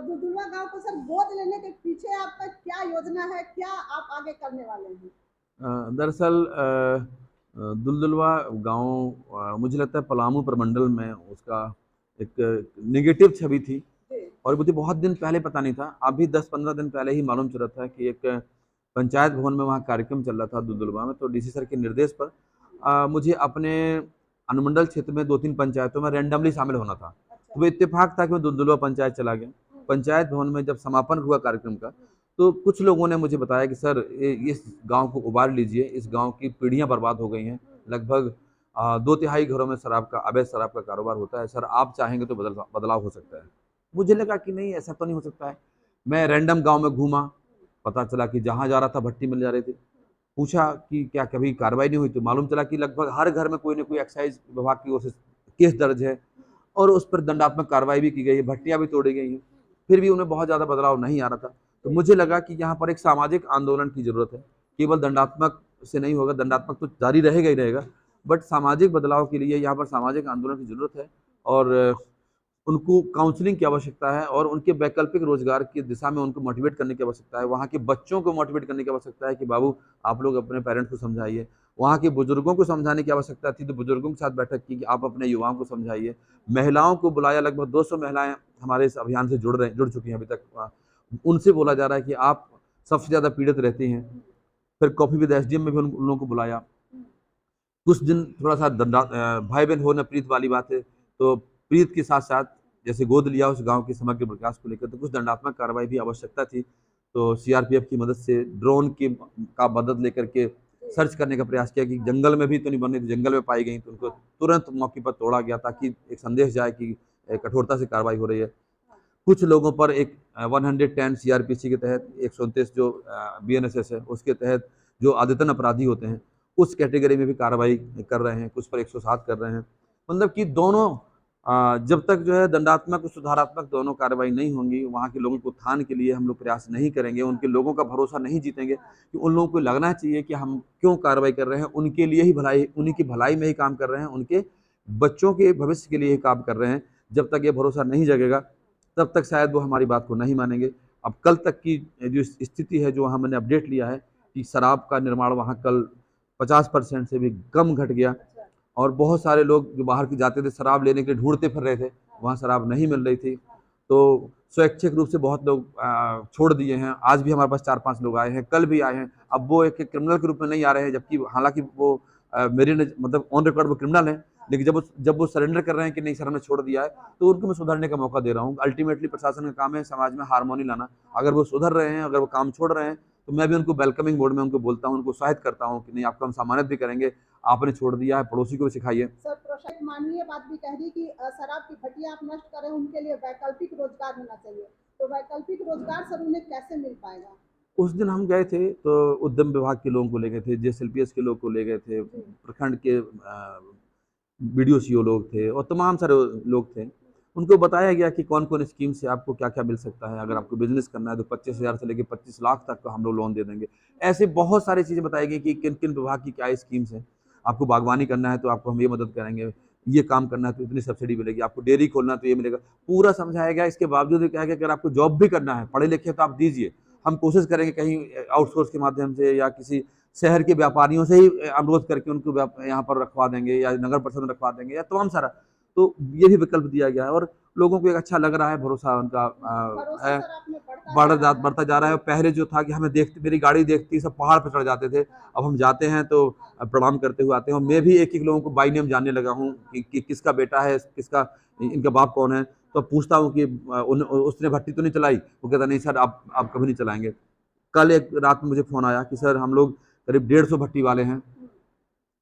दुलदुलवा गांव को सर गोद लेने के पीछे आपका क्या योजना है, क्या आप आगे करने वाले हैं? दरअसल दुलदुलवा गांव मुझे लगता है पलामू प्रमंडल में उसका एक नेगेटिव छवि थी। जी। और मुझे बहुत दिन पहले पता नहीं था, अभी 10-15 दिन पहले ही मालूम चला था कि एक पंचायत भवन में वहाँ कार्यक्रम चल रहा था दुलदुलवा में। तो डीसी सर के निर्देश पर मुझे अपने अनुमंडल क्षेत्र में 2-3 पंचायतों में रैंडमली शामिल होना था। तो वो इत्तेफाक था कि मैं दुलदुलवा पंचायत चला गया। पंचायत भवन में जब समापन हुआ कार्यक्रम का, तो कुछ लोगों ने मुझे बताया कि सर इस गांव को उबार लीजिए, इस गांव की पीढ़ियां बर्बाद हो गई हैं। लगभग 2/3 घरों में अवैध शराब का कारोबार होता है। सर आप चाहेंगे तो बदलाव हो सकता है। मुझे लगा कि नहीं, ऐसा तो नहीं हो सकता है। मैं रैंडम गांव में घूमा, पता चला कि जहां जा रहा था भट्टी मिल जा रही थी। पूछा कि क्या कभी कार्रवाई नहीं हुई, तो मालूम चला कि लगभग हर घर में कोई ना कोई एक्साइज विभाग की ओर से केस दर्ज है और उस पर दंडात्मक कार्रवाई भी की गई है, भट्टियां भी तोड़ी गई हैं। फिर भी उन्हें बहुत ज़्यादा बदलाव नहीं आ रहा था। तो मुझे लगा कि यहाँ पर एक सामाजिक आंदोलन की जरूरत है। केवल दंडात्मक से नहीं होगा, दंडात्मक तो जारी रहेगा ही रहेगा, बट सामाजिक बदलाव के लिए यहाँ पर सामाजिक आंदोलन की जरूरत है। और उनको काउंसलिंग की आवश्यकता है और उनके वैकल्पिक रोजगार की दिशा में उनको मोटिवेट करने की आवश्यकता है। वहाँ के बच्चों को मोटिवेट करने की आवश्यकता है कि बाबू आप लोग अपने पेरेंट्स को समझाइए। वहाँ के बुजुर्गों को समझाने की आवश्यकता थी, तो बुजुर्गों के साथ बैठक की कि आप अपने युवाओं को समझाइए। महिलाओं को बुलाया, लगभग 200 महिलाएं हमारे इस अभियान से जुड़ चुकी हैं अभी तक। उनसे बोला जा रहा है कि आप सबसे ज़्यादा पीड़ित रहती हैं। फिर कॉफी विद एसडीएम में भी उन लोगों को बुलाया। कुछ दिन थोड़ा सा भाई बहन होना प्रीत वाली बात है, तो प्रीत के साथ साथ जैसे गोद लिया उस गांव के समग्र विकास को लेकर, तो कुछ दंडात्मक कार्रवाई भी आवश्यकता थी। तो सीआरपीएफ की मदद से ड्रोन की का मदद लेकर के सर्च करने का प्रयास किया कि जंगल में भी तो नहीं बनी थी, जंगल में पाई गई, तो उनको तुरंत मौके पर तोड़ा गया ताकि एक संदेश जाए कि कठोरता से कार्रवाई हो रही है। कुछ लोगों पर एक 110 सीआरपीसी के तहत 129 जो बीएनएसएस है उसके तहत जो आदतन अपराधी होते हैं उस कैटेगरी में भी कार्रवाई कर रहे हैं। कुछ पर 107 कर रहे हैं। मतलब कि दोनों जब तक जो है दंडात्मक और सुधारात्मक दोनों कार्रवाई नहीं होंगी, वहाँ के लोगों को उत्थान के लिए हम लोग प्रयास नहीं करेंगे, उनके लोगों का भरोसा नहीं जीतेंगे, कि उन लोगों को लगना चाहिए कि हम क्यों कार्रवाई कर रहे हैं, उनके लिए ही भलाई, उन्हीं की भलाई में ही काम कर रहे हैं, उनके बच्चों के भविष्य के लिए ही काम कर रहे हैं। जब तक ये भरोसा नहीं जगेगा तब तक शायद वो हमारी बात को नहीं मानेंगे। अब कल तक की जो स्थिति है, जो वहाँ मैंने अपडेट लिया है कि शराब का निर्माण वहाँ कल 50% से भी कम घट गया और बहुत सारे लोग जो बाहर की जाते थे शराब लेने के लिए ढूंढते फिर रहे थे, वहाँ शराब नहीं मिल रही थी। तो स्वैच्छिक रूप से बहुत लोग छोड़ दिए हैं। आज भी हमारे पास 4-5 लोग आए हैं, कल भी आए हैं। अब वो एक क्रिमिनल के रूप में नहीं आ रहे हैं, जबकि हालांकि वो मेरे मतलब ऑन रिकॉर्ड वो क्रिमिनल है, लेकिन जब वो सरेंडर कर रहे हैं कि नहीं सर हमने छोड़ दिया है, तो उनको मैं सुधरने का मौका दे रहा हूँ। अल्टीमेटली प्रशासन का काम है समाज में हारमोनी लाना। अगर वो सुधर रहे हैं, अगर वो काम छोड़ रहे हैं, तो मैं भी उनको वेलकमिंग मोड में उनको बोलता हूँ, उनको उत्साहित करता हूँ कि नहीं आपको हम सम्मानित भी करेंगे, आपने छोड़ दिया है, पड़ोसी को भी सिखाइए। सर प्रोशेक माननीय बात भी कह दी कि शराब की भट्टियां आप नष्ट करें, उनके लिए वैकल्पिक रोजगार होना चाहिए। तो वैकल्पिक रोजगार सर उन्हें कैसे मिल पाएगा? उस दिन हम गए थे तो उद्यम विभाग के लोगों को ले गए थे, जेएसएलपीएस के लोग को ले गए थे, प्रखंड के बीडीओ सीओ लोग थे और तमाम सारे लोग थे। उनको बताया गया कि कौन कौन स्कीम से आपको क्या क्या मिल सकता है। अगर आपको बिजनेस करना है तो 25,000 से लेकर 25 लाख तक का हम लोग लोन दे देंगे। ऐसे बहुत सारी चीज़ें बताई गई कि किन किन विभाग की क्या स्कीम्स हैं। आपको बागवानी करना है तो आपको हम ये मदद करेंगे, ये काम करना है तो इतनी सब्सिडी मिलेगी, आपको डेयरी खोलना है तो ये मिलेगा। पूरा समझाया गया। इसके बावजूद क्या है कि अगर आपको जॉब भी करना है, पढ़े लिखे तो आप दीजिए, हम कोशिश करेंगे कहीं आउटसोर्स के माध्यम से या किसी शहर के व्यापारियों से ही अनुरोध करके उनको यहाँ पर रखवा देंगे या नगर परिषद में रखवा देंगे या तमाम सारा। तो ये भी विकल्प दिया गया है और लोगों को एक अच्छा लग रहा है, भरोसा उनका भरोसा है, सर आप में बढ़ता बढ़ता जा रहा है। पहले जो था कि हमें देखते, मेरी गाड़ी देखती सब पहाड़ पर चढ़ जाते थे, अब हम जाते हैं तो प्रणाम करते हुए आते हैं। और मैं भी एक एक लोगों को बाई नेम जानने लगा हूँ कि किसका बेटा है, किसका, इनका बाप कौन है। तो पूछता हूँ कि उसने भट्टी तो नहीं चलाई, वो कहता नहीं सर आप कभी नहीं चलाएंगे। कल एक रात में मुझे फोन आया कि सर हम लोग करीब 150 भट्टी वाले हैं,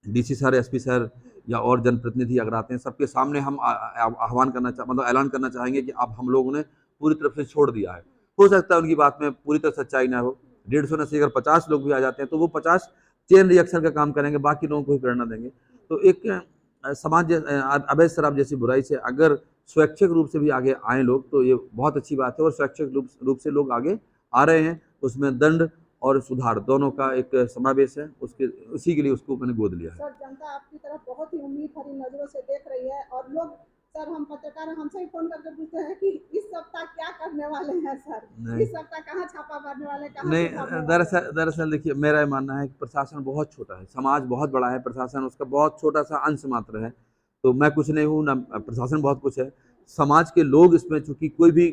डीसी सर, एसपी सर या और जनप्रतिनिधि अगर आते हैं, सबके सामने हम आह्वान करना मतलब ऐलान करना चाहेंगे कि अब हम लोगों ने पूरी तरफ से छोड़ दिया है। हो सकता है उनकी बात में पूरी तरह सच्चाई ना हो, 150 में से अगर 50 लोग भी आ जाते हैं तो वो 50 चेन रिएक्शन का काम करेंगे, बाकी लोगों को ही प्रेरणा देंगे। तो एक समाज अवैध शराब जैसी बुराई से अगर स्वैच्छिक रूप से भी आगे आए लोग तो ये बहुत अच्छी बात है। और स्वैच्छिक रूप से लोग आगे आ रहे हैं, उसमें दंड और सुधार दोनों का एक समावेश है। उसके उसी के लिए उसको मैंने गोद लिया है। सर जनता आपकी तरफ बहुत ही उम्मीद भरी नजरों से देख रही है और लोग सर हम पत्रकार हैं, हमसे ही फोन करके पूछते हैं कि इस सप्ताह क्या करने वाले हैं सर, नहीं इस सप्ताह कहाँ छापा मारने वाले, कहाँ नहीं, सुधारने वाले हैं? दरअसल देखिए, मेरा ये मानना है कि प्रशासन बहुत छोटा है, समाज बहुत बड़ा है, प्रशासन उसका बहुत छोटा सा अंश मात्र है। तो मैं कुछ नहीं हूँ, ना प्रशासन बहुत कुछ है। समाज के लोग इसमें, चूंकि कोई भी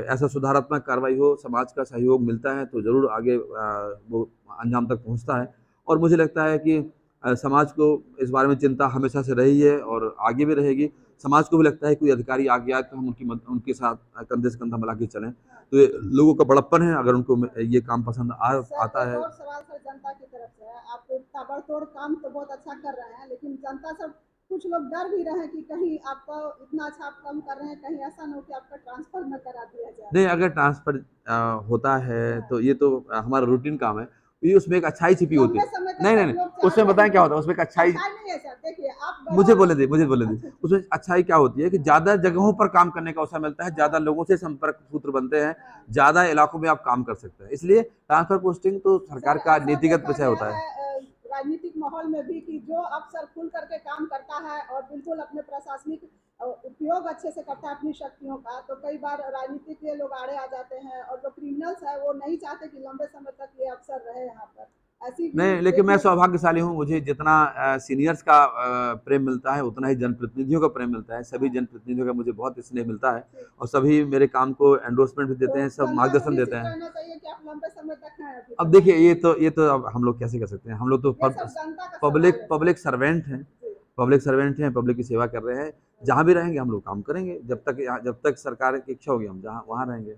ऐसा सुधारात्मक कार्रवाई हो, समाज का सहयोग मिलता है तो ज़रूर आगे वो अंजाम तक पहुँचता है। और मुझे लगता है कि समाज को इस बारे में चिंता हमेशा से रही है और आगे भी रहेगी। समाज को भी लगता है कोई अधिकारी आगे आए तो हम उनके साथ कंधे से कंधा मिला के चलें। तो ये लोगों का बड़प्पन है, अगर उनको ये काम पसंद सर आता एक है। और सवाल सर जनता की तरफ से है, आप ताबड़तोड़ काम तो बहुत अच्छा कर रहे हैं, लेकिन जनता सब कुछ लोग डर भी रहे हैं कि कहीं आपका इतना अच्छा आप काम कर रहे हैं, कहीं ऐसा न हो कि आपका ट्रांसफर न करा दिया जाए। नहीं, अगर ट्रांसफ़र होता है तो ये तो हमारा रूटीन काम है। ये उसमें एक अच्छाई छिपी होती लंबे है। समय तक नहीं, नहीं, सब नहीं, लोग चाहते उसमें बताएँ हैं क्या कि होता है, उसमें एक अच्छाई अच्छा नहीं है सर, देखिए आप मुझे गलत बोलने दीजिए, मुझे बोलने दीजिए। अच्छा उसमें अच्छाई क्या होती है कि ज़्यादा जगहों पर काम करने का अवसर मिलता है, ज़्यादा लोगों से संपर्क सूत्र बनते हैं, हाँ। ज़्यादा इलाकों में आप काम कर सकते हैं। इसलिए ट्रांसफ़र पोस्टिंग तो सरकार सर का ऐसा नीतिगत देखा विषय गया होता है। है राजनीतिक माहौल में भी कि जो अफसर खुल करके काम करता है और बिल्कुल अपने प्रशासनिक उपयोग अच्छे से करता है अपनी शक्तियों का, तो कई बार राजनीतिक के लोग आड़े आ जाते हैं और जो क्रिमिनल्स है वो नहीं चाहते कि लंबे समय तक ये अफसर रहे यहाँ पर, ऐसी भी नहीं, लेकिन मैं देखने। सौभाग्यशाली हूँ, मुझे जितना सीनियर्स का प्रेम मिलता है, उतना ही जनप्रतिनिधियों का प्रेम मिलता है। सभी जनप्रतिनिधियों का मुझे बहुत स्नेह मिलता है और सभी मेरे काम को एंडोर्समेंट भी देते तो हैं, सब जनता को मार्गदर्शन देते निश्चित हैं। रहना चाहिए कि आप लंबे समय तक हैं अभी अब तक। देखिए, ये तो अब हम लोग कैसे कर सकते हैं? हम लोग तो ये सब जनता का सवाल पब्लिक है सर। पब्लिक सर्वेंट हैं, जी पब्लिक सर्वेंट हैं, पब्लिक की सेवा कर रहे हैं। जहाँ भी रहेंगे हम लोग काम करेंगे, जब तक सरकार की इच्छा होगी हम जहाँ वहाँ रहेंगे।